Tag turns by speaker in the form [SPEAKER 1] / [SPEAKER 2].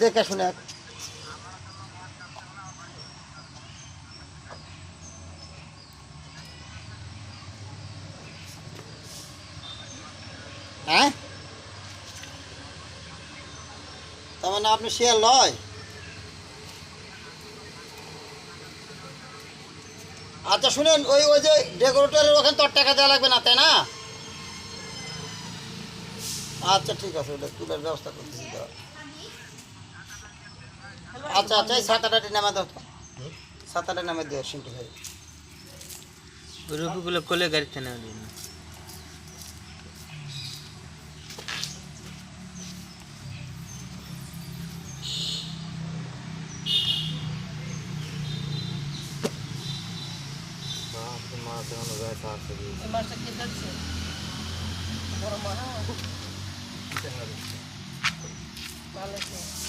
[SPEAKER 1] দেখে শুনে হ্যাঁ তার মানে আপনি শেয়ার লয়। আচ্ছা শুনেন, ওই ওই যে ডেকোরেটরের ওখানে তোর টাকা দেওয়া লাগবে না, তাই না? আচ্ছা ঠিক আছে, ওটা তুলার ব্যবস্থা করতেছি তো। আচ্ছা আচ্ছা, এই সাতাটাটি নামে দাও তো, সাতাটা নামে দিও সিন্টু ভাই।
[SPEAKER 2] ওই রুপিগুলো কোলে গাড়িতে নেওয়া দিন।
[SPEAKER 3] মাছটা খেতে যাচ্ছে বড় মাছ ভালো আছে।